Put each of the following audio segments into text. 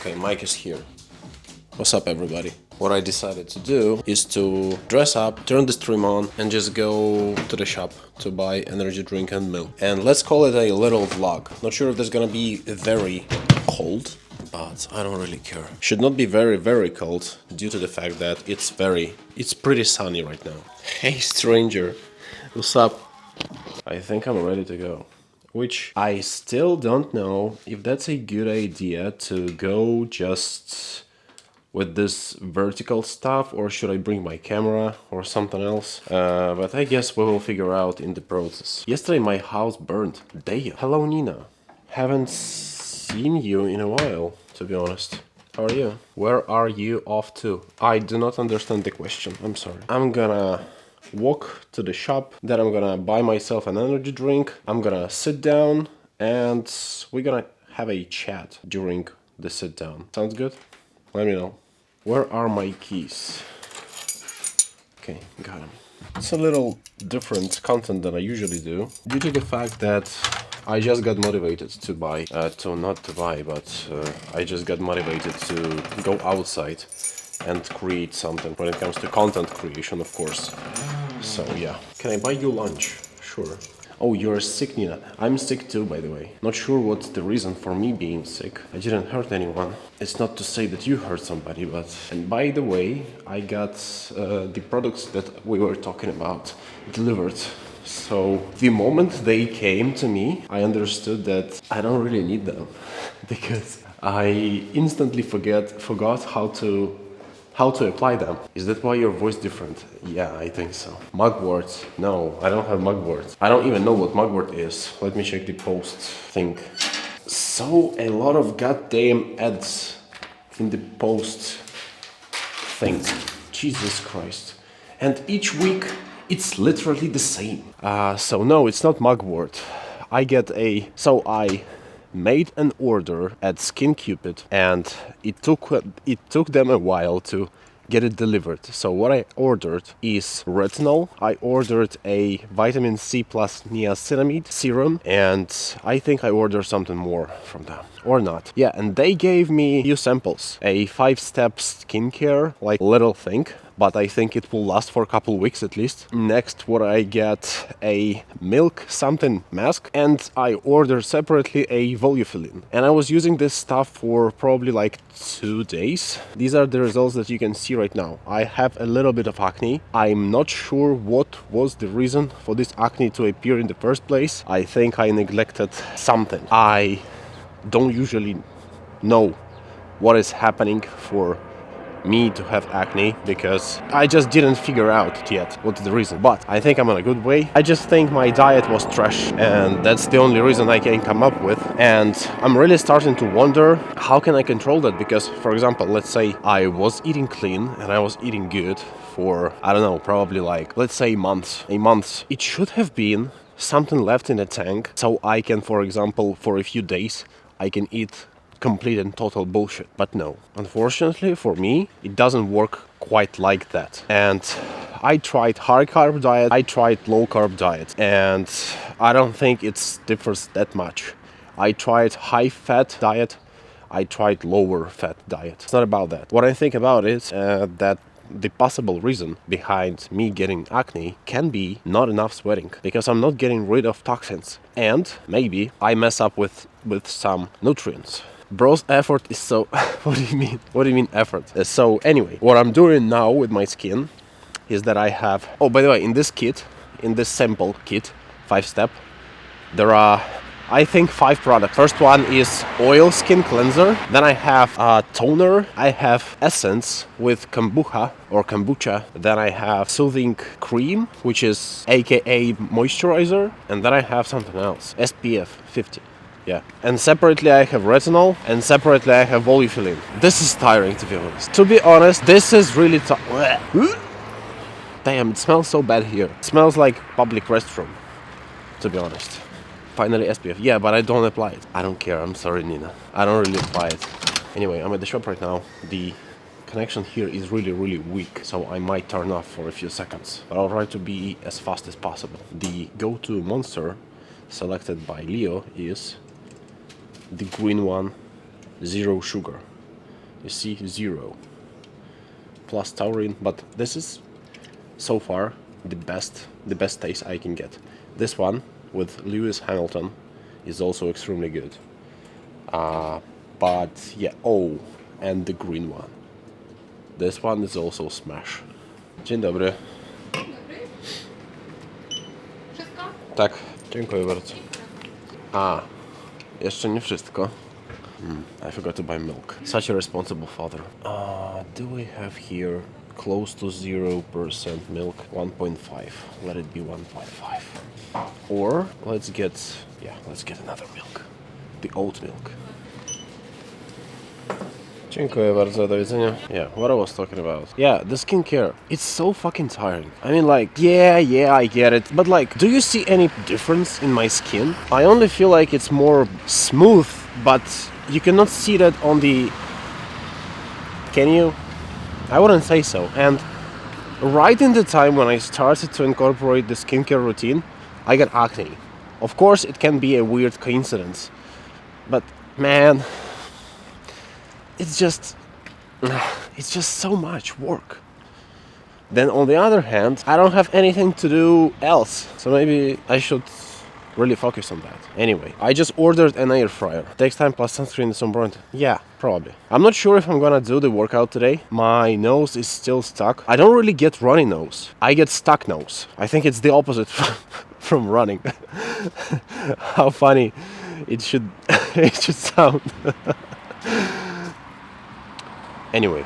Okay, Mike is here. What's up, everybody? What I decided to do is to dress up, turn the stream on, and just go to the shop to buy energy drink and milk. And let's call it a little vlog. Not sure if there's gonna be very cold, but I don't really care. Should not be very cold due to the fact that it's pretty sunny right now. Hey, stranger. What's up? I think I'm ready to go. Which I still don't know if that's a good idea to go just with this vertical stuff, or should I bring my camera or something else? But I guess we will figure out in the process. Yesterday my house burned. Damn. Hello, Nina. Haven't seen you in a while, to be honest. How are you? Where are you off to? I do not understand the question. I'm sorry. I'm gonna walk to the shop, then I'm gonna buy myself an energy drink. I'm gonna sit down and we're gonna have a chat during the sit down. Sounds good? Let me know. Where are my keys? Okay, got them. It's a little different content than I usually do, due to the fact that I just got motivated to buy, I just got motivated to go outside and create something when it comes to content creation, of course. So yeah. Can I buy you lunch? Sure. Oh, you're sick, Nina. I'm sick too, by the way. Not sure what's the reason for me being sick. I didn't hurt anyone. It's not to say that you hurt somebody, but... And by the way, I got the products that we were talking about delivered. So the moment they came to me, I understood that I don't really need them. Because I instantly forgot how to apply them. Is that why your voice different? Yeah, I think so. Mugwort. No, I don't have mugwort. I don't even know what mugwort is. Let me check the post thing. So a lot of goddamn ads in the post thing. Jesus Christ. And each week it's literally the same. So no, it's not mugwort. I made an order at SkinCupid and it took them a while to get it delivered. So what I ordered is retinol. I ordered a vitamin C plus niacinamide serum, and I think I ordered something more from them. Or not. Yeah, and they gave me a few samples. A 5-step skincare, like little thing, but I think it will last for a couple weeks at least. Next, what I get a milk something mask, and I ordered separately a volufiline. And I was using this stuff for probably like 2 days. These are the results that you can see right now. I have a little bit of acne. I'm not sure what was the reason for this acne to appear in the first place. I think I neglected something. I don't usually know what is happening for me to have acne, because I just didn't figure out yet what's the reason. But I think I'm on a good way. I just think my diet was trash, and that's the only reason I can come up with. And I'm really starting to wonder, how can I control that? Because, for example, let's say I was eating clean and I was eating good for, I don't know, probably like, let's say a month. It should have been something left in the tank, so I can, for example, for a few days, I can eat complete and total bullshit. But no, unfortunately for me, it doesn't work quite like that. And I tried high carb diet, I tried low carb diet, and I don't think it differs that much. I tried high fat diet, I tried lower fat diet. It's not about that. What I think about is that the possible reason behind me getting acne can be not enough sweating, because I'm not getting rid of toxins, and maybe I mess up with some nutrients. Bro's effort is so... What do you mean? What do you mean effort? So anyway, what I'm doing now with my skin is that I have... Oh, by the way, in this sample kit, 5-step, there are, I think, 5 products. First one is oil skin cleanser. Then I have toner. I have essence with kombucha. Then I have soothing cream, which is aka moisturizer. And then I have something else, SPF 50. Yeah. And separately I have retinol, and separately I have volufiline. This is tiring, to be honest. To be honest, this is really Damn, it smells so bad here. It smells like public restroom, to be honest. Finally SPF. Yeah, but I don't apply it. I don't care. I'm sorry, Nina. I don't really apply it. Anyway, I'm at the shop right now. The connection here is really weak, so I might turn off for a few seconds. But I'll try to be as fast as possible. The go-to monster selected by Leo is the green one, 0 sugar. You see 0 plus taurine, but this is so far the best taste I can get. This one with Lewis Hamilton is also extremely good. But yeah, oh, and the green one. This one is also smash. Dzień dobry. Wszystko? Tak, dziękuję bardzo. A, jeszcze nie wszystko. I forgot to buy milk. Such a responsible father. Do we have here close to 0% milk? 1.5. Let it be 1.5. Or let's get another milk. The oat milk. Dziękuję bardzo, do widzenia. Yeah, what I was talking about. Yeah, the skincare. It's so fucking tiring. I mean, like, yeah, I get it. But like, do you see any difference in my skin? I only feel like it's more smooth, but you cannot see that on the... Can you? I wouldn't say so. And right in the time when I started to incorporate the skincare routine, I got acne. Of course, it can be a weird coincidence. But, man... It's just so much work. Then on the other hand, I don't have anything to do else. So maybe I should really focus on that. Anyway, I just ordered an air fryer. Takes time plus sunscreen is important. Yeah, probably. I'm not sure if I'm gonna do the workout today. My nose is still stuck. I don't really get runny nose. I get stuck nose. I think it's the opposite from running. How funny it should sound. Anyway,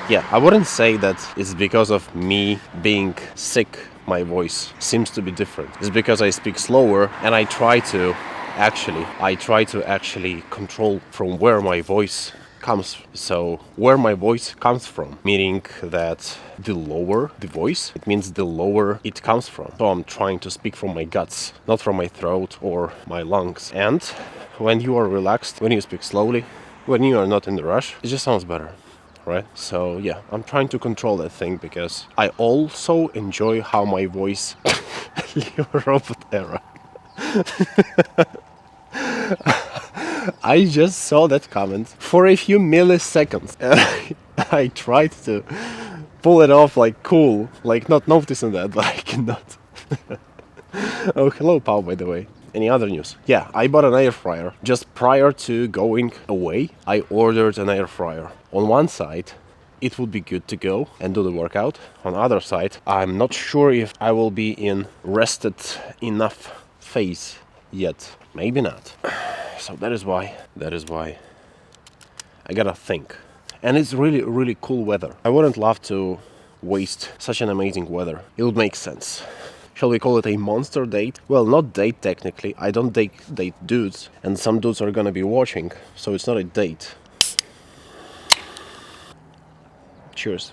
yeah, I wouldn't say that it's because of me being sick my voice seems to be different. It's because I speak slower and I try to actually control from where my voice comes. So where my voice comes from, meaning that the lower the voice, it means the lower it comes from. So I'm trying to speak from my guts, not from my throat or my lungs. And when you are relaxed, when you speak slowly, when you are not in the rush, it just sounds better, right? So yeah, I'm trying to control that thing because I also enjoy how my voice robot era. I just saw that comment for a few milliseconds and I tried to pull it off like cool, like not noticing that, but I cannot. Oh, hello, Pau, by the way. Any other news? Yeah, I bought an air fryer. Just prior to going away, I ordered an air fryer. On one side, it would be good to go and do the workout. On the other side, I'm not sure if I will be in rested enough phase yet. Maybe not. So that is why I gotta think. And it's really, really cool weather. I wouldn't love to waste such an amazing weather. It would make sense. Shall we call it a monster date? Well, not date technically. I don't date dudes. And some dudes are gonna be watching. So it's not a date. Cheers.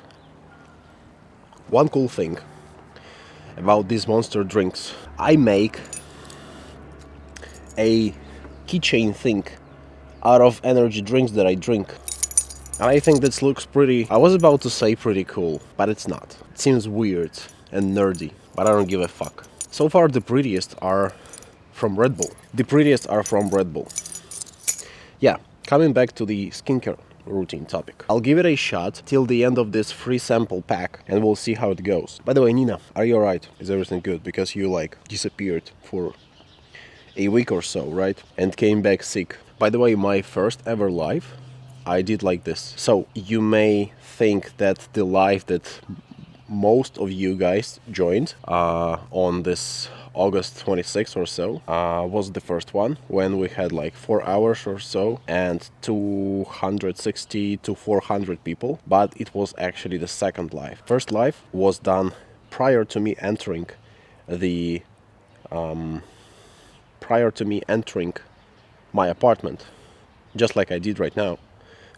One cool thing about these monster drinks. I make a keychain thing out of energy drinks that I drink. And I think this looks pretty... I was about to say pretty cool, but it's not. It seems weird and nerdy, but I don't give a fuck. So far the prettiest are from Red Bull. Yeah, coming back to the skincare routine topic. I'll give it a shot till the end of this free sample pack and we'll see how it goes. By the way, Nina, are you alright? Is everything good? Because you like disappeared for a week or so, right? And came back sick. By the way, my first ever live, I did like this. So you may think that the live that most of you guys joined on this August 26th or so was the first one when we had like 4 hours or so and 260 to 400 people, but it was actually the second live. First live was done prior to me entering my apartment, just like I did right now.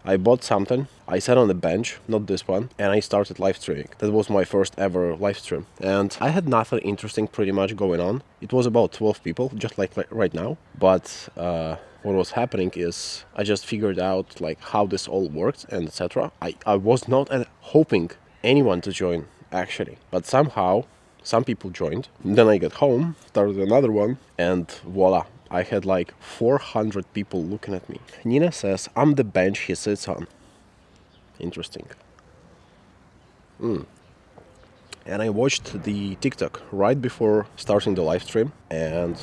I bought something, I sat on the bench, not this one, and I started live streaming. That was my first ever live stream. And I had nothing interesting pretty much going on. It was about 12 people, just like right now. But what was happening is I just figured out like how this all worked and etc. I was not hoping anyone to join actually, but somehow some people joined. Then I got home, started another one, and voila, I had like 400 people looking at me. Nina says, I'm the bench he sits on. Interesting. And I watched the TikTok right before starting the live stream, and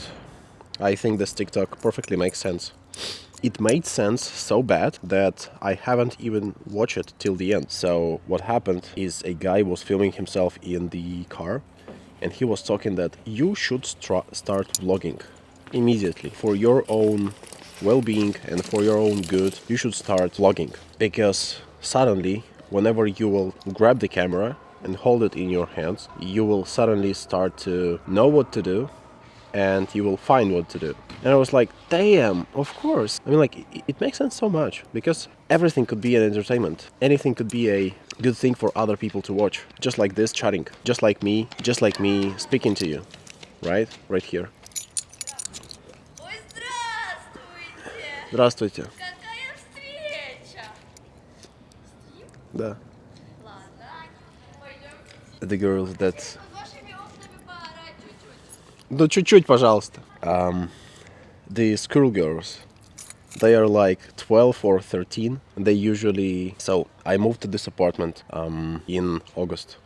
I think this TikTok perfectly makes sense. It made sense so bad that I haven't even watched it till the end. So what happened is a guy was filming himself in the car, and he was talking that you should start vlogging immediately for your own well-being and for your own good. You should start vlogging because suddenly, whenever you will grab the camera and hold it in your hands, you will suddenly start to know what to do and you will find what to do. And I was like, damn, of course. I mean, like, it makes sense so much because everything could be an entertainment. Anything could be a good thing for other people to watch. Just like this chatting, just like me speaking to you, right? Right here. Ой, здравствуйте! Здравствуйте. Какая встреча! Да. Ладно, пойдемте. The girls that... Под вашими окнами поорать чуть-чуть. Да чуть-чуть, пожалуйста. The schoolgirls, they are like 12 or 13. They usually... So, I moved to this apartment in August.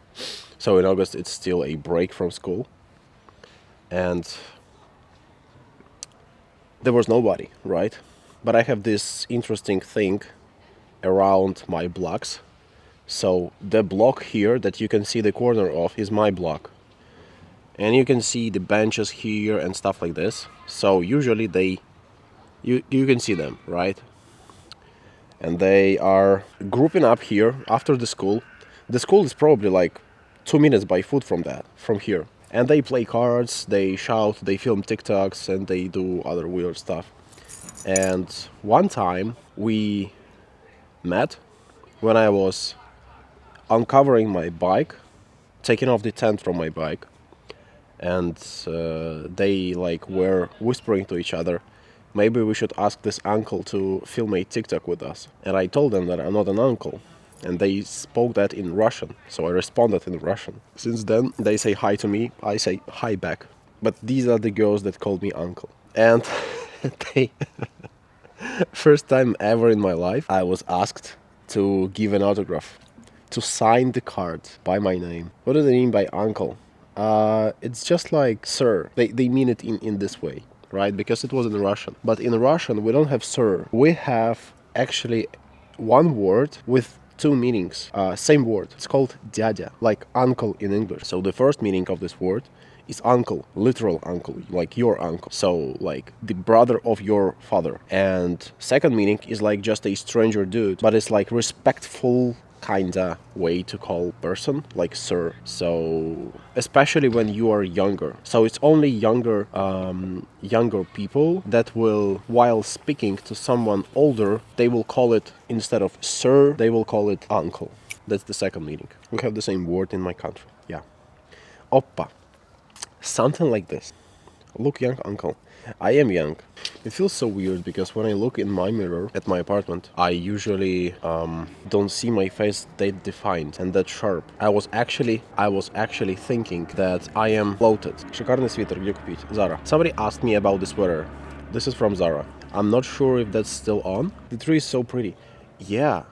So in August, it's still a break from school. And there was nobody, right? But I have this interesting thing around my blocks. So the block here that you can see the corner of is my block. And you can see the benches here and stuff like this. So usually you can see them, right? And they are grouping up here after the school. The school is probably like 2 minutes by foot from here. And they play cards, they shout, they film TikToks, and they do other weird stuff. And one time we met when I was uncovering my bike, taking off the tent from my bike, and they like were whispering to each other, maybe we should ask this uncle to film a TikTok with us. And I told them that I'm not an uncle. And they spoke that in Russian, so I responded in Russian. Since then, they say hi to me, I say hi back. But these are the girls that called me uncle. And they... First time ever in my life, I was asked to give an autograph, to sign the card by my name. What do they mean by uncle? It's just like sir. They mean it in this way, right? Because it was in Russian. But in Russian, we don't have sir. We have actually one word with two meanings. Same word. It's called dядя, like uncle in English. So the first meaning of this word is uncle, literal uncle, like your uncle. So like the brother of your father. And second meaning is like just a stranger dude, but it's like respectful kinda way to call person, like sir. So especially when you are younger. So it's only younger people that will, while speaking to someone older, they will call it, instead of sir, they will call it uncle. That's the second meaning. We have the same word in my country. Yeah. Oppa. Something like this. Look, young uncle. I am young. It feels so weird because when I look in my mirror at my apartment, I usually don't see my face that defined and that sharp. I was actually thinking that I am bloated. Шикарный свитер, где купить? Zara. Somebody asked me about this sweater. This is from Zara. I'm not sure if that's still on. The tree is so pretty. Yeah.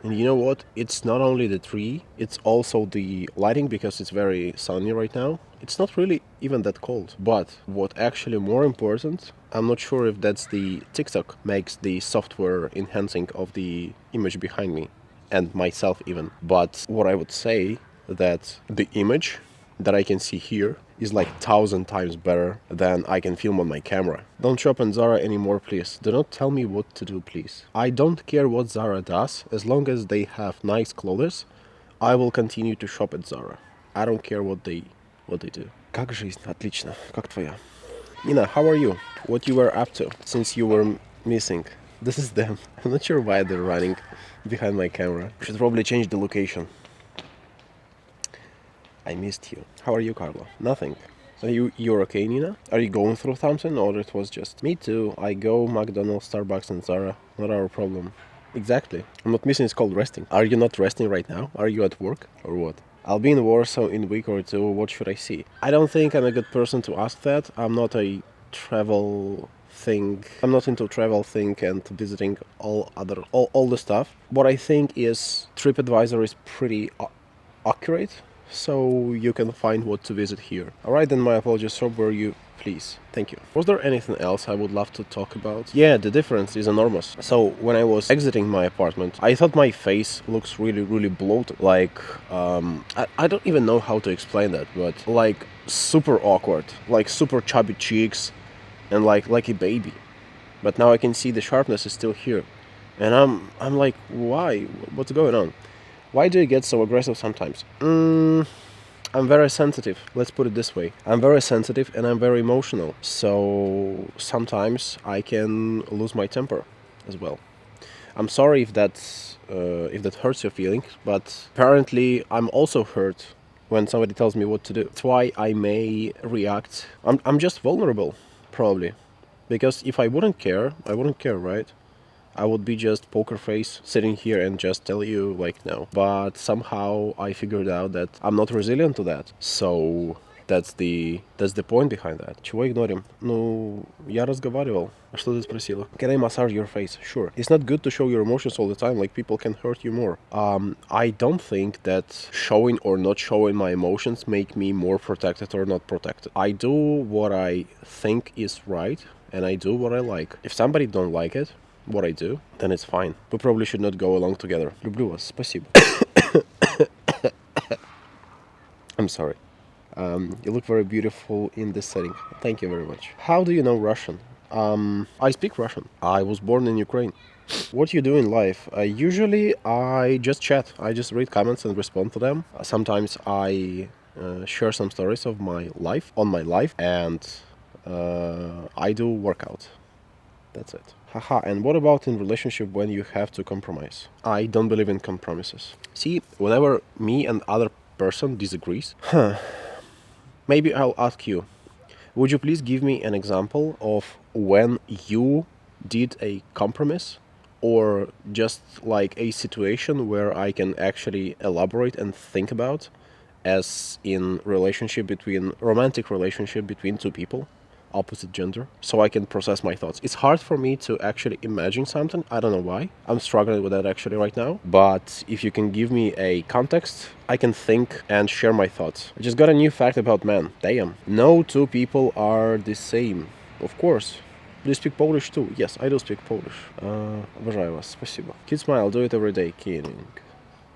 And you know what? It's not only the tree, it's also the lighting because it's very sunny right now. It's not really even that cold. But what actually more important, I'm not sure if that's the TikTok makes the software enhancing of the image behind me and myself even. But what I would say that the image that I can see here is like 1,000 times better than I can film on my camera. Don't shop in Zara anymore, please. Do not tell me what to do, please. I don't care what Zara does, as long as they have nice clothes, I will continue to shop at Zara. I don't care what they do. Как жизнь? Отлично. Как твоя? Nina, how are you? What you were up to since you were missing? This is them. I'm not sure why they're running behind my camera. Should probably change the location. I missed you. How are you, Carlo? Nothing. So you're okay, Nina? Are you going through something, or it was just... Me too. I go McDonald's, Starbucks and Zara. Not our problem. Exactly. I'm not missing, it's called resting. Are you not resting right now? Are you at work? Or what? I'll be in Warsaw in a week or two. What should I see? I don't think I'm a good person to ask that. I'm not a travel thing. I'm not into travel thing and visiting all the stuff. What I think is TripAdvisor is pretty accurate, so you can find what to visit here. Alright, then my apologies. So were you, please? Thank you. Was there anything else I would love to talk about? Yeah, the difference is enormous. So when I was exiting my apartment, I thought my face looks really, really bloated. Like, I don't even know how to explain that, but like super awkward, like super chubby cheeks, and like a baby. But now I can see the sharpness is still here, and I'm like, why? What's going on? Why do you get so aggressive sometimes? I'm very sensitive. Let's put it this way. I'm very sensitive and I'm very emotional. So sometimes I can lose my temper as well. I'm sorry if that hurts your feelings, but apparently I'm also hurt when somebody tells me what to do. That's why I may react. I'm just vulnerable, probably. Because if I wouldn't care, right? I would be just poker face sitting here and just tell you like no. But somehow I figured out that I'm not resilient to that. So that's the point behind that. Чего игнорим? Ну, я разговаривал. А что ты спросила? Can I massage your face? Sure. It's not good to show your emotions all the time, like people can hurt you more. I don't think that showing or not showing my emotions make me more protected or not protected. I do what I think is right and I do what I like. If somebody don't like it, what I do, then it's fine. We probably should not go along together. Люблю вас. Спасибо. I'm sorry. You look very beautiful in this setting. Thank you very much. How do you know Russian? I speak Russian. I was born in Ukraine. What do you do in life? Usually I just chat. I just read comments and respond to them. Sometimes I share some stories of my life, and I do workout. That's it. Haha, and what about in relationship when you have to compromise? I don't believe in compromises. See, whenever me and other person disagrees, maybe I'll ask you, would you please give me an example of when you did a compromise or just like a situation where I can actually elaborate and think about as in romantic relationship between two people, opposite gender, so I can process my thoughts. It's hard for me to actually imagine something. I don't know why. I'm struggling with that actually right now. But if you can give me a context, I can think and share my thoughts. I just got a new fact about men. Damn. No two people are the same. Of course. Do you speak Polish too? Yes, I do speak Polish. Обожаю вас. Спасибо. Kid smile, do it every day. Kidding.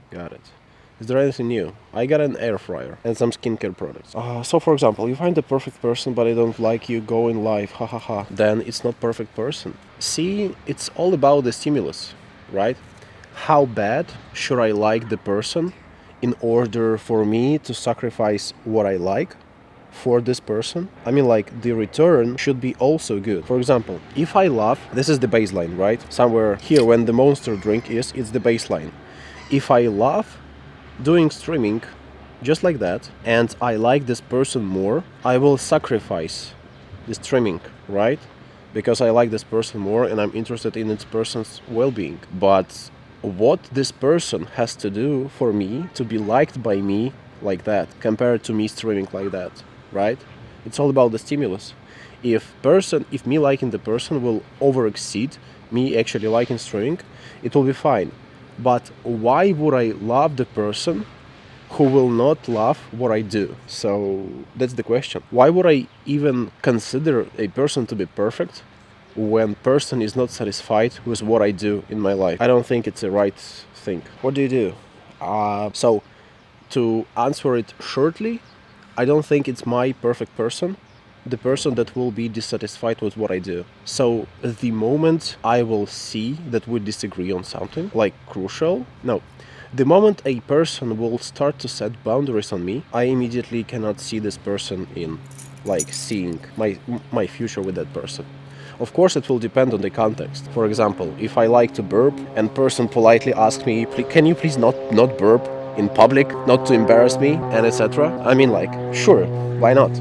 Got it. Is there anything new? I got an air fryer and some skincare products. So for example, you find the perfect person but I don't like you, go in life, ha ha ha. Then it's not perfect person. See, it's all about the stimulus, right? How bad should I like the person in order for me to sacrifice what I like for this person? I mean, like, the return should be also good. For example, if I love, this is the baseline, right? Somewhere here when the monster drink is, it's the baseline. If I love doing streaming just like that and I like this person more, I will sacrifice the streaming, right? Because I like this person more and I'm interested in this person's well-being. But what this person has to do for me to be liked by me like that compared to me streaming like that, right? It's all about the stimulus. If me liking the person will overexceed me actually liking streaming, it will be fine. But why would I love the person who will not love what I do? So that's the question. Why would I even consider a person to be perfect when person is not satisfied with what I do in my life? I don't think it's the right thing. What do you do? So to answer it shortly, I don't think it's my perfect person, the person that will be dissatisfied with what I do. So the moment I will see that we disagree on something, like crucial, no. The moment a person will start to set boundaries on me, I immediately cannot see this person in, like, seeing my future with that person. Of course, it will depend on the context. For example, if I like to burp and person politely asks me, can you please not burp in public, not to embarrass me, and etc. I mean, like, sure, why not?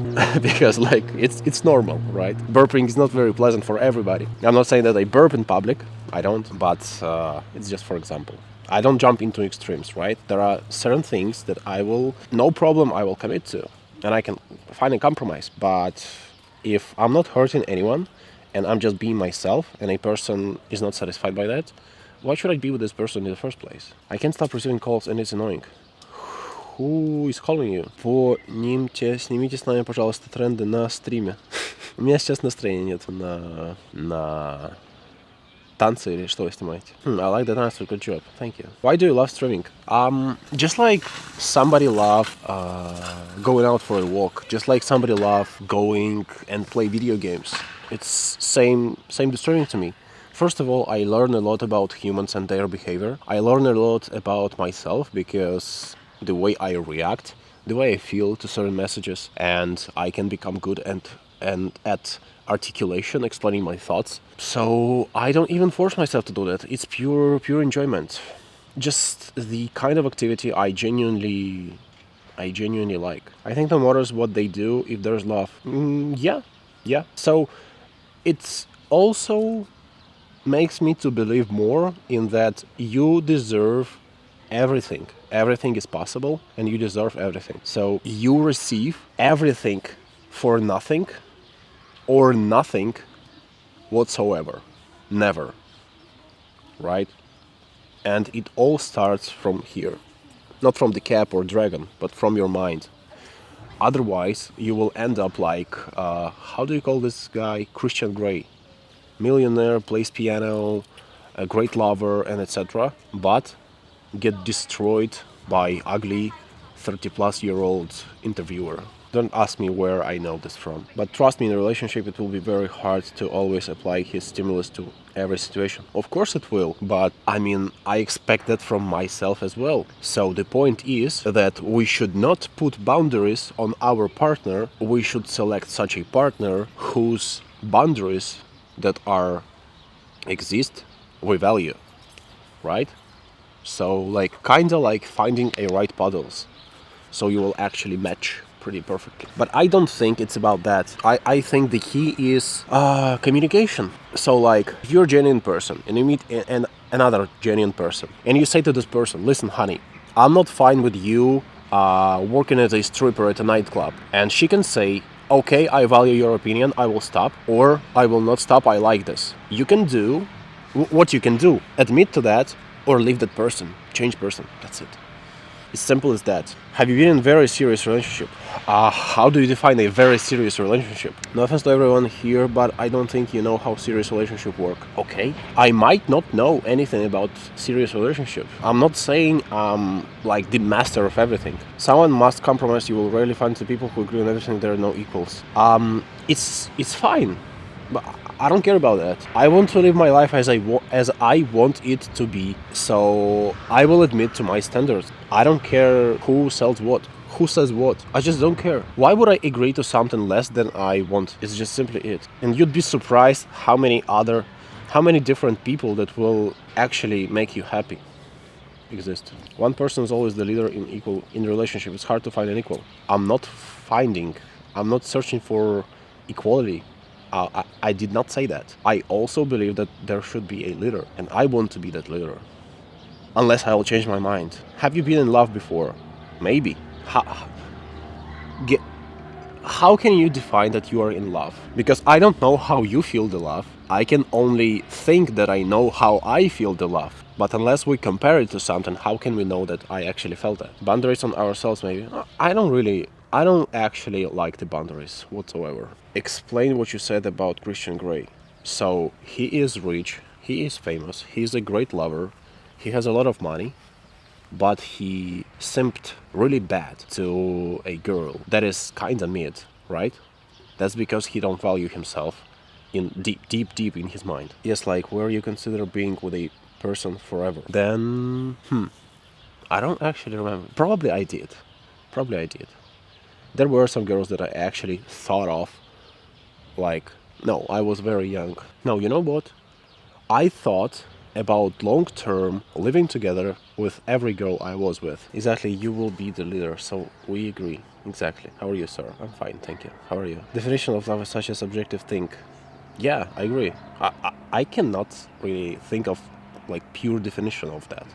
Because, like, it's normal, right? Burping is not very pleasant for everybody. I'm not saying that I burp in public. I don't, but it's just for example. I don't jump into extremes, right? There are certain things that no problem, I will commit to, and I can find a compromise. But if I'm not hurting anyone, and I'm just being myself, and a person is not satisfied by that, why should I be with this person in the first place? I can't stop receiving calls, and it's annoying. Who is calling you? Снимите с нами, пожалуйста, тренды на стриме. У меня сейчас настроения нет на танцы или что вы снимаете? I like that answer, good job, thank you. Why do you love streaming? Just like somebody love going out for a walk, just like somebody love going and play video games. It's same to streaming to me. First of all, I learn a lot about humans and their behavior. I learn a lot about myself because the way I react, the way I feel to certain messages, and I can become good and at articulation, explaining my thoughts. So I don't even force myself to do that. It's pure enjoyment. Just the kind of activity I genuinely like. I think no matters what they do, if there's love, yeah. So it's also makes me to believe more in that you deserve everything. Everything is possible, and you deserve everything. So you receive everything for nothing, or nothing whatsoever. Never. Right? And it all starts from here. Not from the cap or dragon, but from your mind. Otherwise, you will end up like, how do you call this guy? Christian Grey. Millionaire, plays piano, a great lover, and etc. But get destroyed by ugly 30-plus-year-old interviewer. Don't ask me where I know this from. But trust me, in a relationship it will be very hard to always apply his stimulus to every situation. Of course it will, but I mean, I expect that from myself as well. So the point is that we should not put boundaries on our partner. We should select such a partner whose boundaries that are exist we value, right? So like kinda like finding a right puddles, so you will actually match pretty perfectly. But I don't think it's about that. I think the key is communication. So like if you're a genuine person and you meet another genuine person and you say to this person, listen honey, I'm not fine with you working as a stripper at a nightclub. And she can say, okay, I value your opinion, I will stop, or I will not stop, I like this. You can do what you can do. Admit to that, or leave that person. Change person. That's it. It's simple as that. Have you been in a very serious relationship? How do you define a very serious relationship? No offense to everyone here, but I don't think you know how serious relationships work. Okay? I might not know anything about serious relationship. I'm not saying I'm like the master of everything. Someone must compromise. You will rarely find the people who agree on everything. There are no equals. It's fine. But I don't care about that. I want to live my life as I want it to be. So I will admit to my standards. I don't care who sells what, who says what. I just don't care. Why would I agree to something less than I want? It's just simply it. And you'd be surprised how many different people that will actually make you happy exist. One person is always the leader in relationship. It's hard to find an equal. I'm not searching for equality. I did not say that. I also believe that there should be a leader, and I want to be that leader. Unless I will change my mind. Have you been in love before? Maybe. How can you define that you are in love? Because I don't know how you feel the love. I can only think that I know how I feel the love. But unless we compare it to something, how can we know that I actually felt that? Boundaries on ourselves, maybe? I don't actually like the boundaries whatsoever. Explain what you said about Christian Grey. So, he is rich, he is famous, he is a great lover, he has a lot of money, but he simped really bad to a girl that is kinda mid, right? That's because he don't value himself in deep in his mind. Yes, like where you consider being with a person forever. Then, I don't actually remember. Probably I did. There were some girls that I actually thought of, like, no, I was very young. No, you know what? I thought about long-term living together with every girl I was with. Exactly, you will be the leader, so we agree. Exactly. How are you, sir? I'm fine, thank you. How are you? Definition of love is such a subjective thing. Yeah, I agree. I cannot really think of like pure definition of that.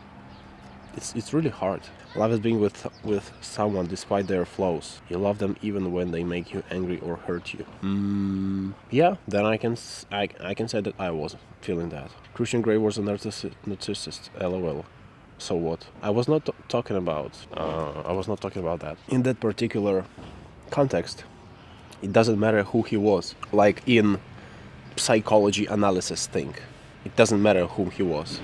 It's really hard. Love is being with someone despite their flaws. You love them even when they make you angry or hurt you. Yeah, then I can say that I was feeling that. Christian Grey was a narcissist. LOL. So what? I was not talking about. I was not talking about that. In that particular context, it doesn't matter who he was. Like in psychology analysis thing, it doesn't matter who he was.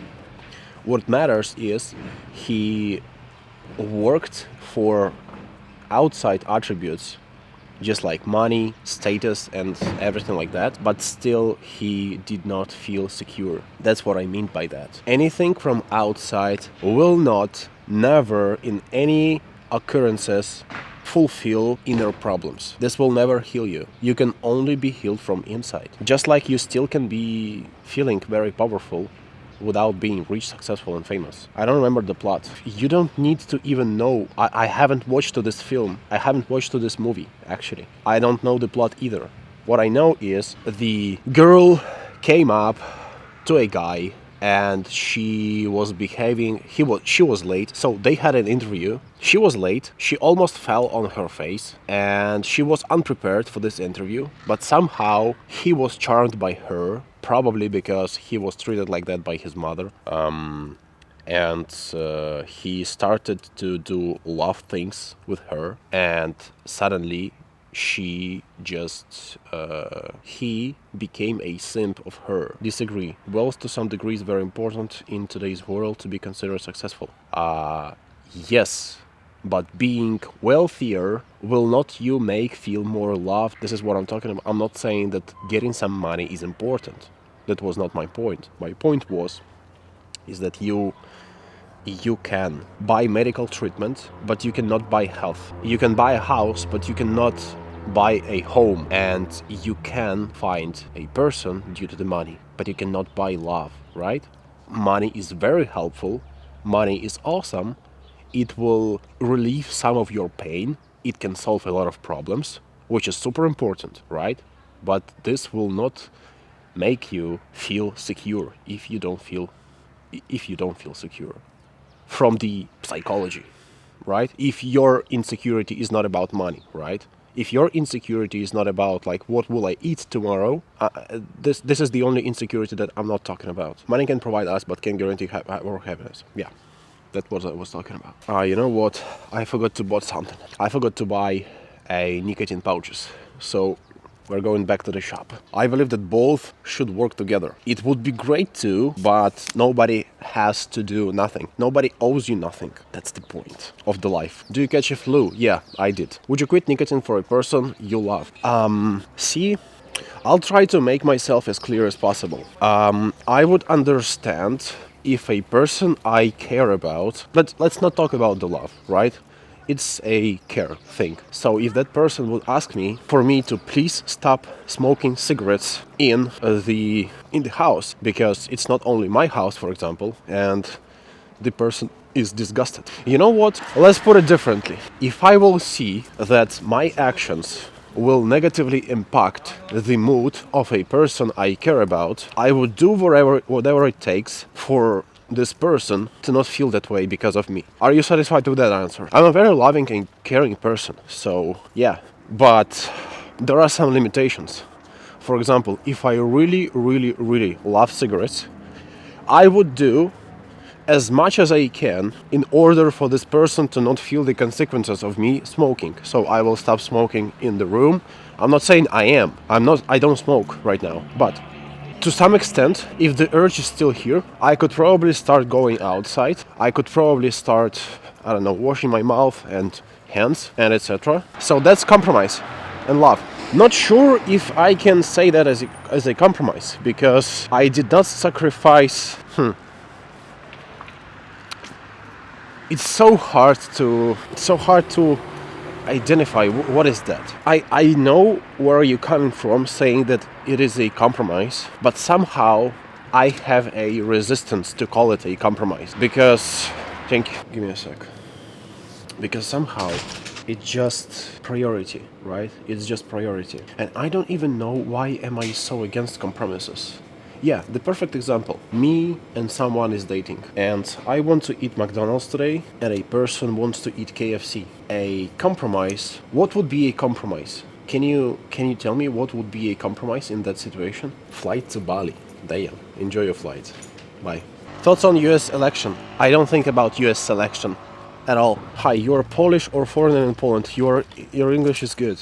What matters is he worked for outside attributes, just like money, status, and everything like that, but still he did not feel secure. That's what I mean by that. Anything from outside will not, never, in any occurrences, fulfill inner problems. This will never heal you. You can only be healed from inside. Just like you still can be feeling very powerful without being rich, successful, and famous. I don't remember the plot. You don't need to even know. I haven't watched to this film. I haven't watched to this movie, actually. I don't know the plot either. What I know is the girl came up to a guy and she was behaving, she was late, so they had an interview. She was late, she almost fell on her face, and she was unprepared for this interview, but somehow he was charmed by her, probably because he was treated like that by his mother. And he started to do love things with her, and suddenly she just he became a simp of her. Disagree. Wealth to some degree is very important in today's world to be considered successful. Yes, but being wealthier will not you make feel more loved. This is what I'm talking about. I'm not saying that getting some money is important. That was not my point. My point is that you can buy medical treatment, but you cannot buy health. You can buy a house, but you cannot buy a home. And you can find a person due to the money, but you cannot buy love, right? Money is very helpful. Money is awesome. It will relieve some of your pain. It can solve a lot of problems, which is super important, right? But this will not make you feel secure if you don't feel secure from the psychology, right? If your insecurity is not about money, right? If your insecurity is not about like what will I eat tomorrow, this is the only insecurity that I'm not talking about. Money can provide us, but can guarantee our happiness. Yeah, that's what I was talking about. You know what? I forgot to buy something. I forgot to buy a nicotine pouches. So we're going back to the shop. I believe that both should work together. It would be great too, but nobody has to do nothing. Nobody owes you nothing. That's the point of the life. Do you catch a flu? Yeah, I did. Would you quit nicotine for a person you love? See, I'll try to make myself as clear as possible. I would understand if a person I care about, let's not talk about the love, right? It's a care thing. So if that person would ask me for me to please stop smoking cigarettes in the house, because it's not only my house, for example, and the person is disgusted. You know what? Let's put it differently. If I will see that my actions will negatively impact the mood of a person I care about, I would do whatever it takes for this person to not feel that way because of me. Are you satisfied with that answer? I'm a very loving and caring person, so yeah. But there are some limitations. For example, if I really, really, really love cigarettes, I would do as much as I can in order for this person to not feel the consequences of me smoking. So I will stop smoking in the room. I'm not saying I don't smoke right now, but to some extent, if the urge is still here, I could probably start going outside. I could probably start, I don't know, washing my mouth and hands and etc. So that's compromise and love. Not sure if I can say that as a compromise, because I did not sacrifice. It's so hard to identify what is that. I know where you're coming from saying that it is a compromise, but somehow I have a resistance to call it a compromise, because thank you, give me a sec, because somehow it's just priority, right? It's just priority, and I don't even know why am I so against compromises. Yeah, the perfect example. Me and someone is dating, and I want to eat McDonald's today, and a person wants to eat KFC. A compromise. What would be a compromise? Can you tell me what would be a compromise in that situation? Flight to Bali. Damn. Enjoy your flight. Bye. Thoughts on US election? I don't think about US selection at all. Hi, you're Polish or foreigner in Poland. Your English is good.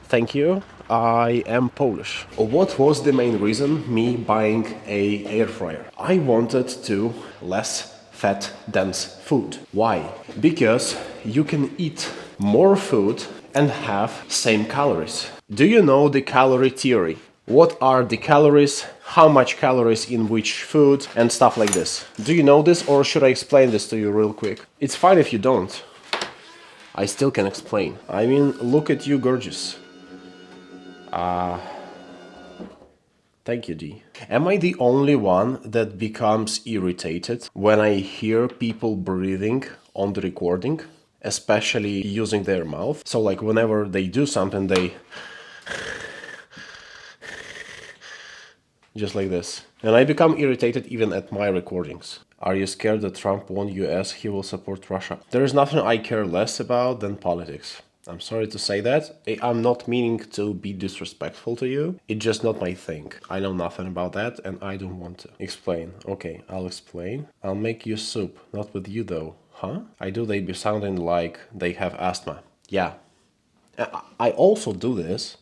Thank you. I am Polish. What was the main reason me buying a air fryer? I wanted to less fat dense food. Why? Because you can eat more food and have same calories. Do you know the calorie theory? What are the calories, how much calories in which food, and stuff like this. Do you know this, or should I explain this to you real quick? It's fine if you don't. I still can explain. I mean, look at you, gorgeous. Thank you, D. Am I the only one that becomes irritated when I hear people breathing on the recording, especially using their mouth? So like whenever they do something, they just like this. And I become irritated even at my recordings. Are you scared that Trump won US, he will support Russia? There is nothing I care less about than politics. I'm sorry to say that. I'm not meaning to be disrespectful to you. It's just not my thing. I know nothing about that and I don't want to. Explain. Okay, I'll explain. I'll make you soup. Not with you though. Huh? I do they be sounding like they have asthma. Yeah. I also do this,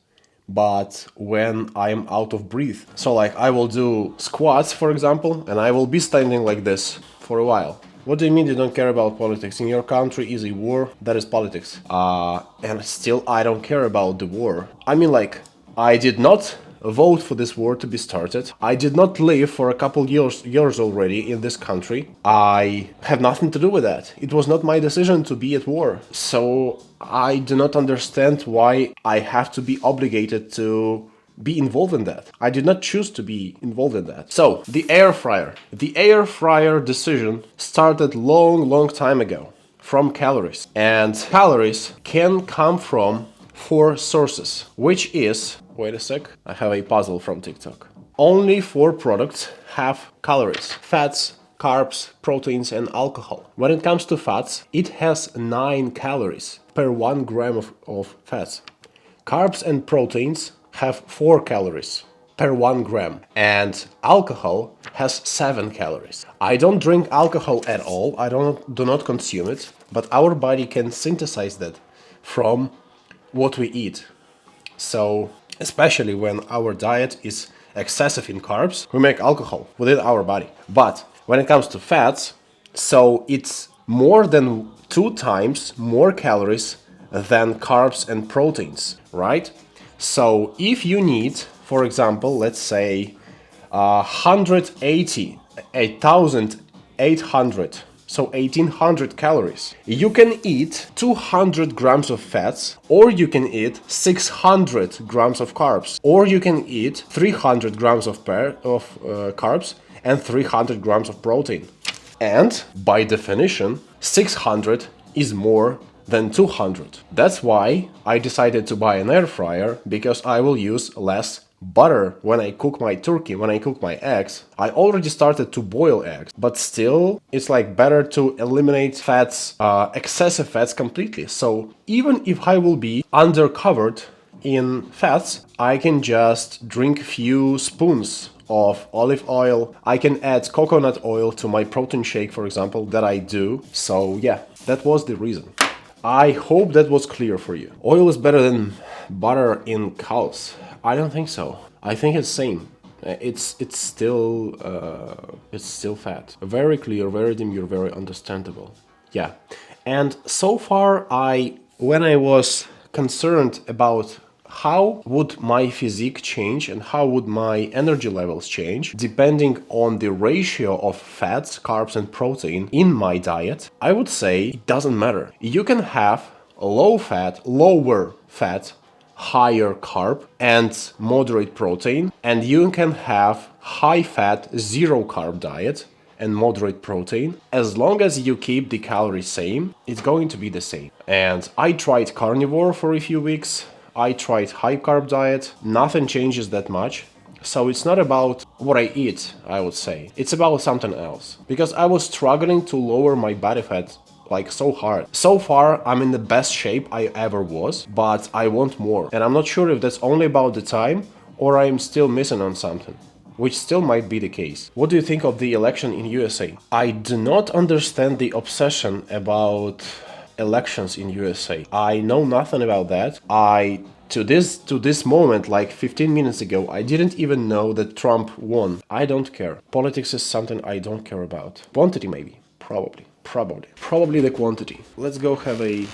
but when I'm out of breath. So like I will do squats, for example, and I will be standing like this for a while. What do you mean you don't care about politics? In your country is a war, that is politics. And still I don't care about the war. I mean like, I did not vote for this war to be started. I did not live for a couple years already in this country. I have nothing to do with that. It was not my decision to be at war. So I do not understand why I have to be obligated to be involved in that. I did not choose to be involved in that. So, the air fryer. The air fryer decision started long time ago from calories. And calories can come from 4 sources, which is, wait a sec, I have a puzzle from TikTok. Only 4 products have calories: fats, carbs, proteins, and alcohol. When it comes to fats, it has 9 calories per 1 gram of fats. Carbs and proteins have 4 calories per 1 gram, and alcohol has 7 calories. I don't drink alcohol at all, I do not consume it, but our body can synthesize that from what we eat. So, especially when our diet is excessive in carbs, we make alcohol within our body. But when it comes to fats, so it's more than 2 times more calories than carbs and proteins, right? So if you need, for example, let's say 180, 1,800, so 1,800 calories. You can eat 200 grams of fats, or you can eat 600 grams of carbs, or you can eat 300 grams of carbs and 300 grams of protein. And by definition, 600 is more than 200. That's why I decided to buy an air fryer, because I will use less butter when I cook my turkey, when I cook my eggs. I already started to boil eggs, but still it's like better to eliminate fats, excessive fats completely. So even if I will be undercovered in fats, I can just drink few spoons of olive oil. I can add coconut oil to my protein shake, for example, that I do. So yeah, that was the reason. I hope that was clear for you. Oil is better than butter in cows. I don't think so. I think it's same. It's still fat. Very clear, very demure, very understandable. Yeah. And so far when I was concerned about how would my physique change and how would my energy levels change depending on the ratio of fats, carbs and protein in my diet, I would say it doesn't matter. You can have lower fat, higher carb and moderate protein, and you can have high fat, zero carb diet and moderate protein. As long as you keep the calories same, it's going to be the same. And I tried carnivore for a few weeks. I tried high carb diet, nothing changes that much. So it's not about what I eat, I would say. It's about something else. Because I was struggling to lower my body fat like so hard. So far, I'm in the best shape I ever was, but I want more. And I'm not sure if that's only about the time or I'm still missing on something, which still might be the case. What do you think of the election in USA? I do not understand the obsession about elections in USA. I know nothing about that. I to this moment, like 15 minutes ago, I didn't even know that Trump won. I don't care. Politics is something I don't care about. Quantity maybe. Probably the quantity. Let's go have a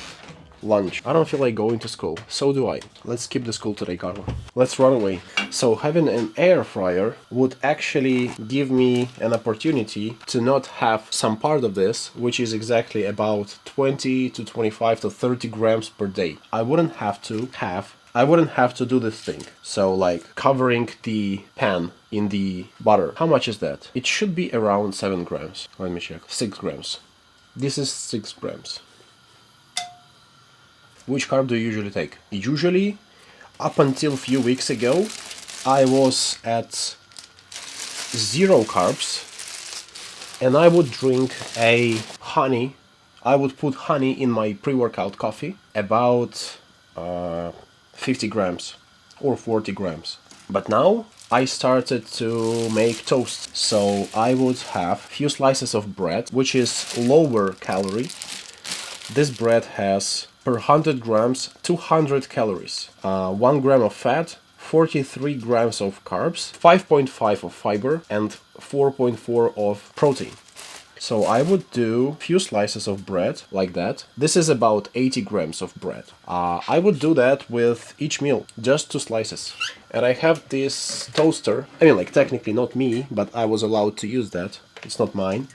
lunch. I don't feel like going to school. So do I. Let's skip the school today, Carla. Let's run away. So having an air fryer would actually give me an opportunity to not have some part of this, which is exactly about 20 to 25 to 30 grams per day. I wouldn't have to do this thing. So like covering the pan in the butter. How much is that? It should be around 7 grams. Let me check. 6 grams. This is 6 grams. Which carb do you usually take? Usually, up until a few weeks ago, I was at 0 carbs and I would drink a honey. I would put honey in my pre-workout coffee, about 50 grams or 40 grams. But now I started to make toast. So I would have a few slices of bread, which is lower calorie. This bread has per 100 grams 200 calories, 1 gram of fat, 43 grams of carbs, 5.5 of fiber, and 4.4 of protein. So I would do few slices of bread like that. This is about 80 grams of bread. I would do that with each meal, just 2 slices. And I have this toaster. I mean, like technically not me, but I was allowed to use that. It's not mine.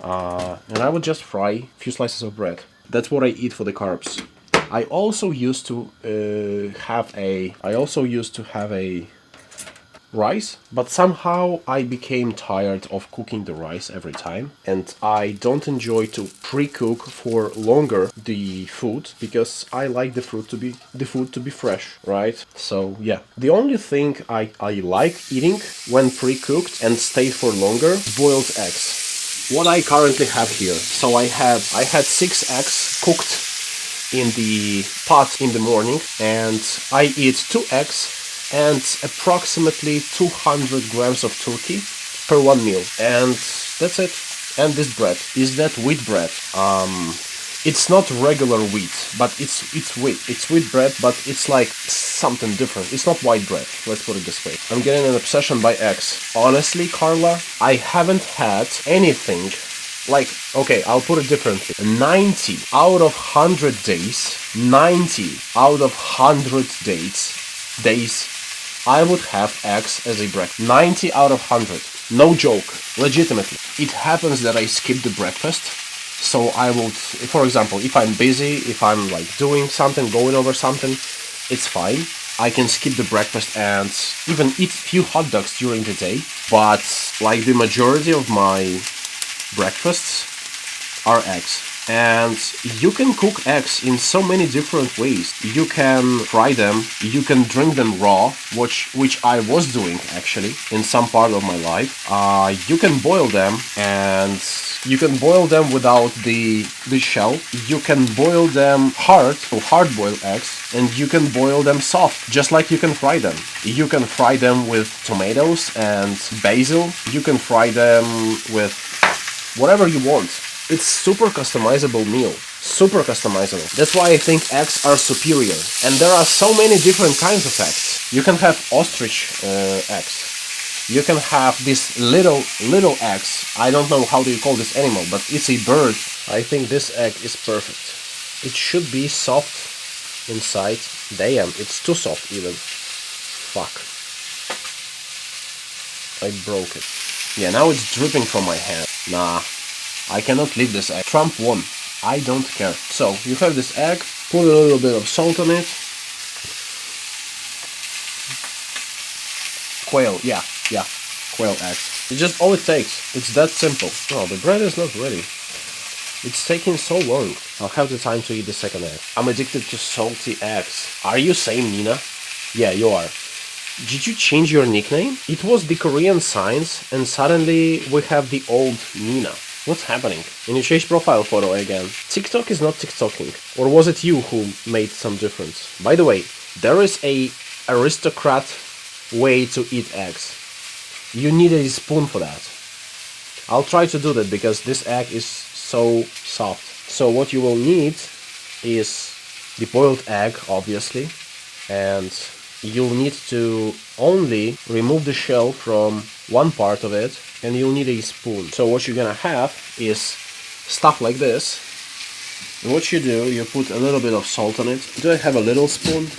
And I would just fry a few slices of bread. That's what I eat for the carbs. I also used to have a rice, but somehow I became tired of cooking the rice every time, and I don't enjoy to pre-cook for longer the food because I like the food to be fresh, right? So yeah, the only thing I like eating when pre-cooked and stay for longer, boiled eggs. What I currently have here. So I had 6 eggs cooked in the pot in the morning, and I eat 2 eggs and approximately 200 grams of turkey per 1 meal, and that's it. And this bread is that wheat bread. It's not regular wheat, but it's wheat. It's wheat bread, but it's like something different. It's not white bread. Let's put it this way. I'm getting an obsession by eggs. Honestly, Carla, I haven't had anything like, okay, I'll put it differently. 90 out of 100 days, 90 out of 100 days, I would have eggs as a breakfast. 90 out of 100. No joke. Legitimately. It happens that I skip the breakfast. So I would, for example, if I'm busy, if I'm like doing something, going over something, it's fine. I can skip the breakfast and even eat a few hot dogs during the day. But like the majority of my breakfasts are eggs. And you can cook eggs in so many different ways. You can fry them, you can drink them raw, which I was doing actually in some part of my life. You can boil them, and you can boil them without the shell. You can boil them hard, so hard-boiled eggs, and you can boil them soft, just like you can fry them. You can fry them with tomatoes and basil. You can fry them with whatever you want. It's super customizable meal. Super customizable. That's why I think eggs are superior. And there are so many different kinds of eggs. You can have ostrich eggs. You can have these little eggs. I don't know how do you call this animal, but it's a bird. I think this egg is perfect. It should be soft inside. Damn, it's too soft even. Fuck. I broke it. Yeah, now it's dripping from my hand. Nah. I cannot leave this egg. Trump won. I don't care. So, you have this egg, put a little bit of salt on it. Quail, yeah, quail eggs. It's just all it takes. It's that simple. Oh, the bread is not ready. It's taking so long. I'll have the time to eat the second egg. I'm addicted to salty eggs. Are you sane, Nina? Yeah, you are. Did you change your nickname? It was the Korean Science, and suddenly we have the old Nina. What's happening? And you changed profile photo again. TikTok is not TikToking. Or was it you who made some difference? By the way, there is a aristocrat way to eat eggs. You need a spoon for that. I'll try to do that because this egg is so soft. So what you will need is the boiled egg, obviously, and you'll need to only remove the shell from one part of it, and you'll need a spoon. So what you're gonna have is stuff like this. And what you do, you put a little bit of salt on it. Do I have a little spoon?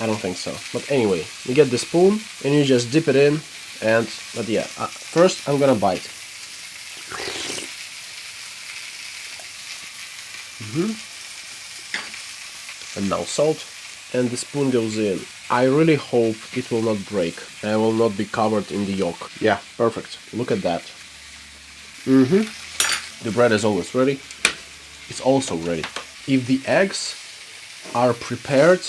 I don't think so. But anyway, you get the spoon and you just dip it in, and but yeah, first I'm gonna bite. And now salt, and the spoon goes in. I really hope it will not break. I will not be covered in the yolk. Yeah, perfect. Look at that. The bread is always ready. It's also ready. If the eggs are prepared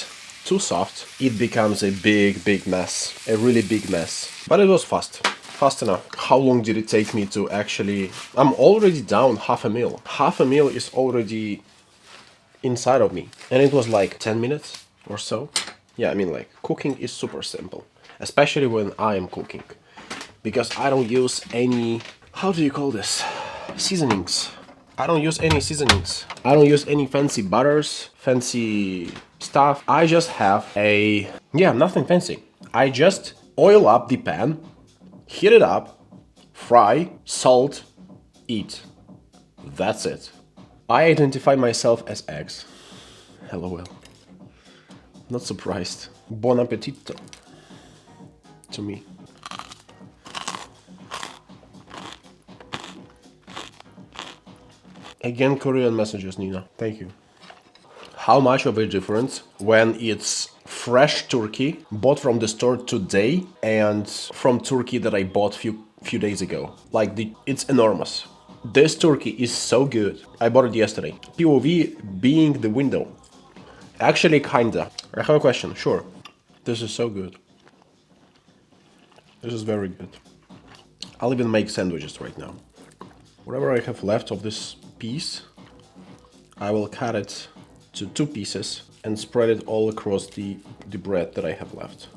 too soft, it becomes a big mess. A really big mess. But it was fast enough. How long did it take me to actually... I'm already down half a meal. Half a meal is already inside of me. And it was like 10 minutes or so. Yeah, I mean, like, cooking is super simple. Especially when I am cooking. Because I don't use any... How do you call this? Seasonings. I don't use any seasonings. I don't use any fancy butters, fancy stuff. I just have a... Yeah, nothing fancy. I just oil up the pan, heat it up, fry, salt, eat. That's it. I identify myself as eggs. LOL. Not surprised. Buon appetito. To me. Again, Korean messages, Nina. Thank you. How much of a difference when it's fresh turkey bought from the store today and from turkey that I bought few days ago? Like, it's enormous. This turkey is so good. I bought it yesterday. POV being the window. Actually, kinda. I have a question. Sure. This is so good. This is very good. I'll even make sandwiches right now. Whatever I have left of this piece, I will cut it to 2 pieces and spread it all across the bread that I have left.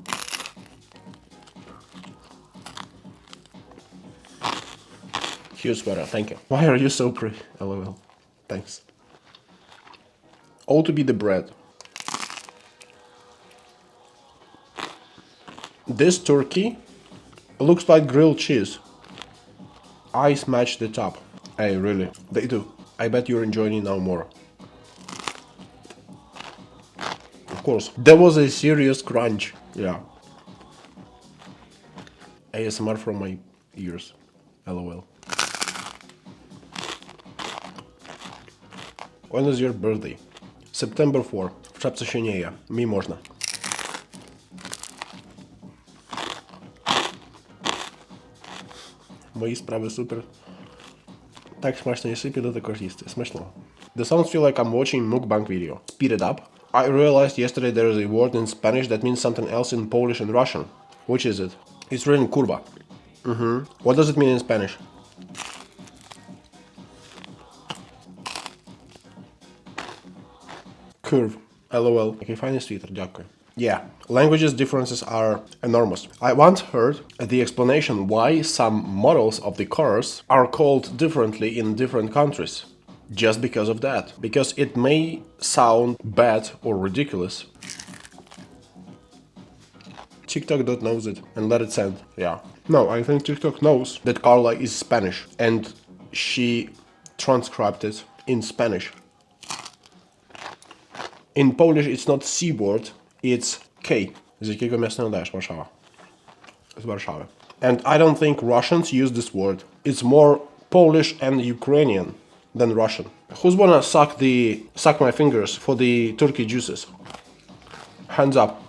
Cute sweater, thank you. Why are you so pretty? LOL. Thanks. All to be the bread. This turkey looks like grilled cheese. Eyes match the top. Hey, really, they do. I bet you're enjoying it now more. Of course, there was a serious crunch. Yeah. ASMR from my ears. LOL. When is your birthday? September 4. W czapce się nie je. Mi można. Mої справи супер. Так смачно і сипі до також їсти. Смачно. The sounds feel like I'm watching mukbang video. Speed it up. I realized yesterday there is a word in Spanish that means something else in Polish and Russian. Which is it? It's written kurva. What does it mean in Spanish? Curve. LOL. Okay, fine sweeter, дякую. Yeah, languages differences are enormous. I once heard the explanation why some models of the cars are called differently in different countries. Just because of that. Because it may sound bad or ridiculous. TikTok don't knows it and let it send. Yeah. No, I think TikTok knows that Carla is Spanish and she transcribed it in Spanish. In Polish it's not C word, it's K. Z jakiego miasta nadajesz? Warszawa. Z Warszawy. And I don't think Russians use this word. It's more Polish and Ukrainian than Russian. Who's wanna suck my fingers for the turkey juices? Hands up.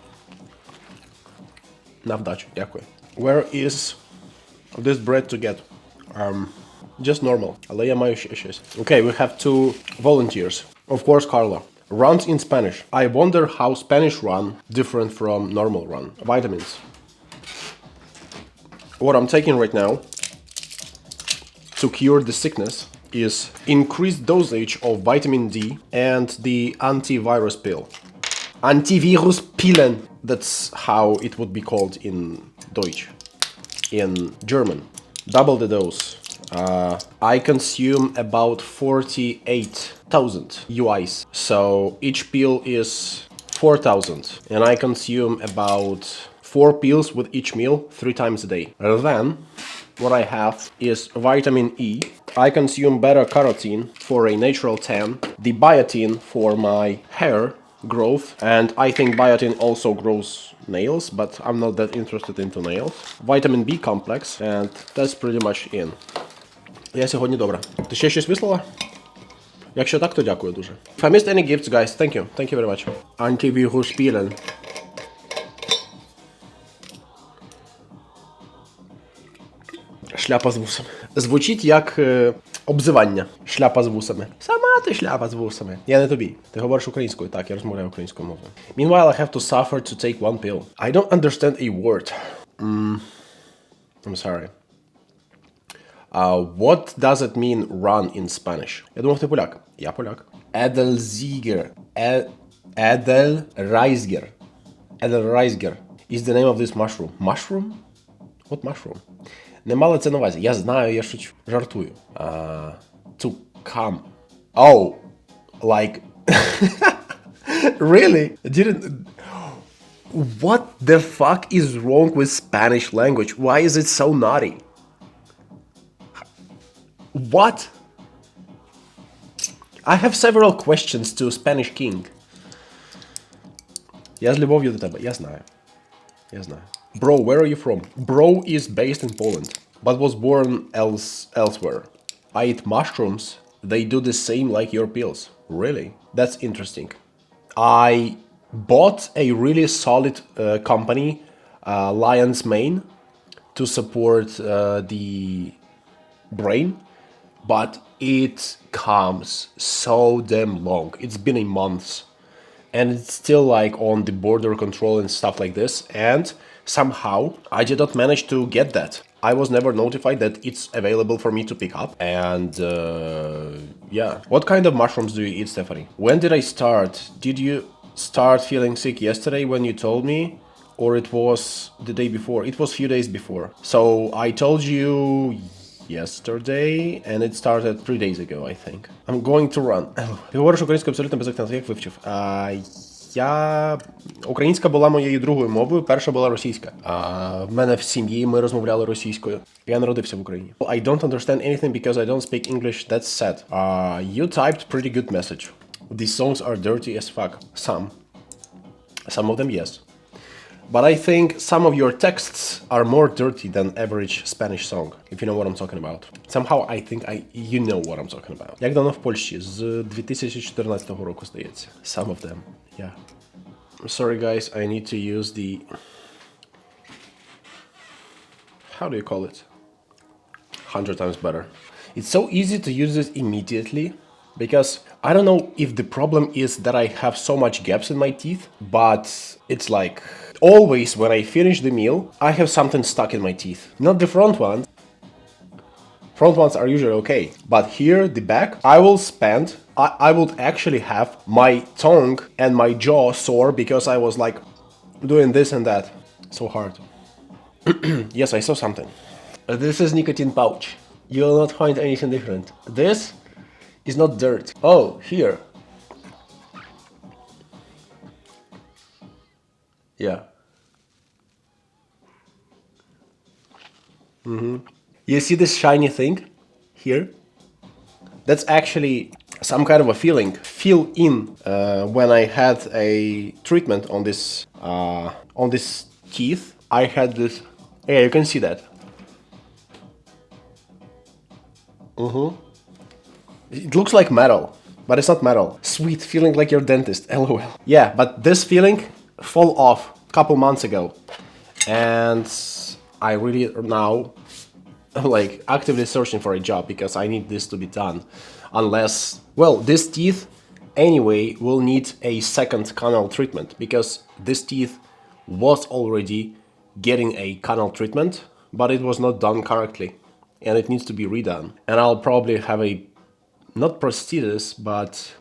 Na wdać, dziękuję. Where is this bread to get? Just normal. Ale ja mają się. Okay, we have 2 volunteers. Of course, Carla. Runs in Spanish. I wonder how Spanish run different from normal run. Vitamins. What I'm taking right now to cure the sickness is increased dosage of vitamin D and the antivirus pill. Antivirus pillen. That's how it would be called in Deutsch. In German. Double the dose. I consume about 48,000 UIs. So each pill is 4,000. And I consume about 4 pills with each meal 3 times a day. Then what I have is vitamin E. I consume beta carotene for a natural tan, the biotin for my hair growth, and I think biotin also grows nails, but I'm not that interested into nails. Vitamin B complex, and that's pretty much in. Я сьогодні добре. Ти ще щось вислала? Якщо так, то дякую дуже. If I missed any gifts, guys, thank you. Thank you very much. Antivirus pillen. Шляпа з вусами. Звучить як обзивання. Шляпа з вусами. Сама ти шляпа з вусами. Я не тобі. Ти говориш українською. Так, я розмовляю українською мовою. Meanwhile, I have to suffer to take one pill. I don't understand a word. I'm sorry. What does it mean run in Spanish? Я думав, ти поляк. Я поляк. Edelzeiger. Edelreisger. Edelreisger is the name of this mushroom. Mushroom? What mushroom? Не мали це на увазі. Я знаю, я шучу. Жартую. To come. Oh. Like... Really? Didn't... What the fuck is wrong with Spanish language? Why is it so naughty? What? I have several questions to Spanish King. Я з любов'ю до тебе. Я знаю. Я знаю. Bro, where are you from? Bro is based in Poland, but was born elsewhere. I eat mushrooms. They do the same like your pills. Really? That's interesting. I bought a really solid company, Lion's Mane, to support the brain, but it comes so damn long. It's been a month, and it's still like on the border control and stuff like this, and somehow I did not manage to get that. I was never notified that it's available for me to pick up, and yeah. What kind of mushrooms do you eat, Stephanie? When did I start? Did you start feeling sick yesterday when you told me? Or it was the day before? It was a few days before. So I told you yesterday, and it started 3 days ago, I think. I'm going to run. Ти говориш українською абсолютно без акценту. Як вивчив? Українська була моєю другою мовою, перша була російська. В мене в сім'ї ми розмовляли російською. Я народився в Україні. I don't understand anything because I don't speak English. That's sad. You typed pretty good message. These songs are dirty as fuck. Some of them, yes. But I think some of your texts are more dirty than average Spanish song, if you know what I'm talking about. Somehow I think you know what I'm talking about. Як давно в Польщі? З 2014 року, здається. Some of them, yeah. Sorry guys, I need to use the... How do you call it? 100 times better. It's so easy to use this immediately, because I don't know if the problem is that I have so much gaps in my teeth, but it's like always when I finish the meal, I have something stuck in my teeth. Not the front ones. Front ones are usually okay, but here, the back, I would actually have my tongue and my jaw sore because I was like doing this and that. So hard. Yes, I saw something. This is nicotine pouch. You will not find anything different. This is not dirt. Oh, here. Yeah. You see this shiny thing here? That's actually some kind of a fill in when I had a treatment on this teeth. I had this. Yeah, you can see that. It looks like metal, but it's not metal. Sweet, feeling like your dentist. LOL. Yeah, but this feeling fall off a couple months ago, and I really now like actively searching for a job because I need this to be done. Unless, well, these teeth Anyway, we'll need a second canal treatment because this teeth was already getting a canal treatment, but it was not done correctly and it needs to be redone. And I'll probably have a not prosthesis, but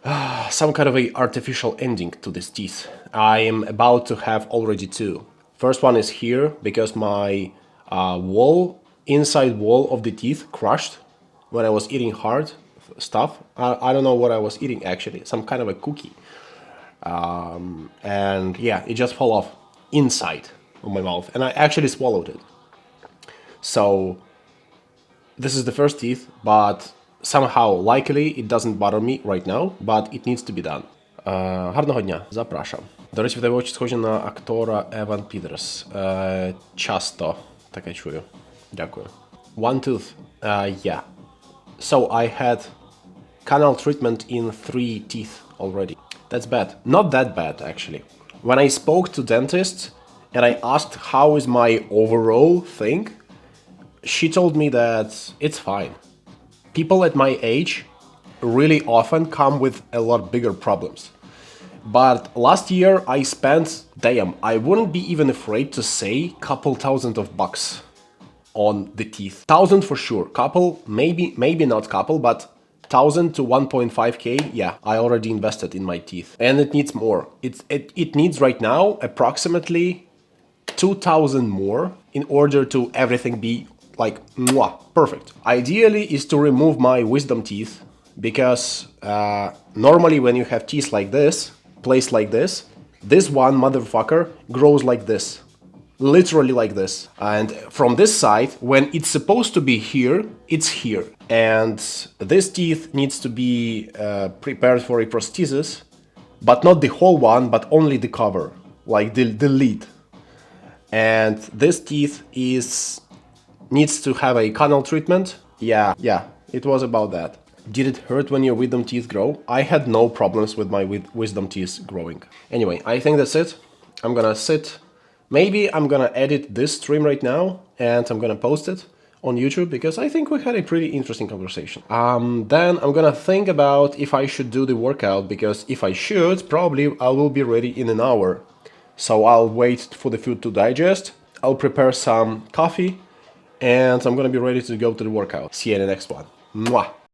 some kind of a artificial ending to this teeth. I am about to have already two. First one is here because my inside wall of the teeth crushed when I was eating hard stuff. I don't know what I was eating actually, some kind of a cookie. And yeah, it just fell off inside of my mouth and I actually swallowed it. So this is the first teeth, but somehow, likely, it doesn't bother me right now, but it needs to be done. Гарного дня, запрошую. До речі, в тебе очі схожі на актора Еван Підерс. Часто таке чую. Дякую. One tooth. Yeah. So I had canal treatment in 3 teeth already. That's bad. Not that bad, actually. When I spoke to dentist and I asked how is my overall thing, she told me that it's fine. People at my age really often come with a lot bigger problems. But last year I spent, damn, I wouldn't be even afraid to say couple thousand of bucks on the teeth. 1,000 for sure. Couple, maybe not couple, but 1,000 to 1.5k, yeah, I already invested in my teeth. And it needs more. It needs right now approximately 2,000 more in order to everything be like mwah, perfect. Ideally is to remove my wisdom teeth because normally when you have teeth like this, placed like this one motherfucker grows like this. Literally like this. And from this side, when it's supposed to be here, it's here. And this teeth needs to be prepared for a prosthesis, but not the whole one, but only the cover, like the lid. And this teeth needs to have a canal treatment. Yeah, it was about that. Did it hurt when your wisdom teeth grow? I had no problems with my wisdom teeth growing. Anyway, I think that's it. I'm gonna sit. Maybe I'm gonna edit this stream right now and I'm gonna post it on YouTube because I think we had a pretty interesting conversation. Then I'm gonna think about if I should do the workout because if I should, probably I will be ready in an hour. So I'll wait for the food to digest. I'll prepare some coffee and I'm gonna be ready to go to the workout. See you in the next one. Mwah!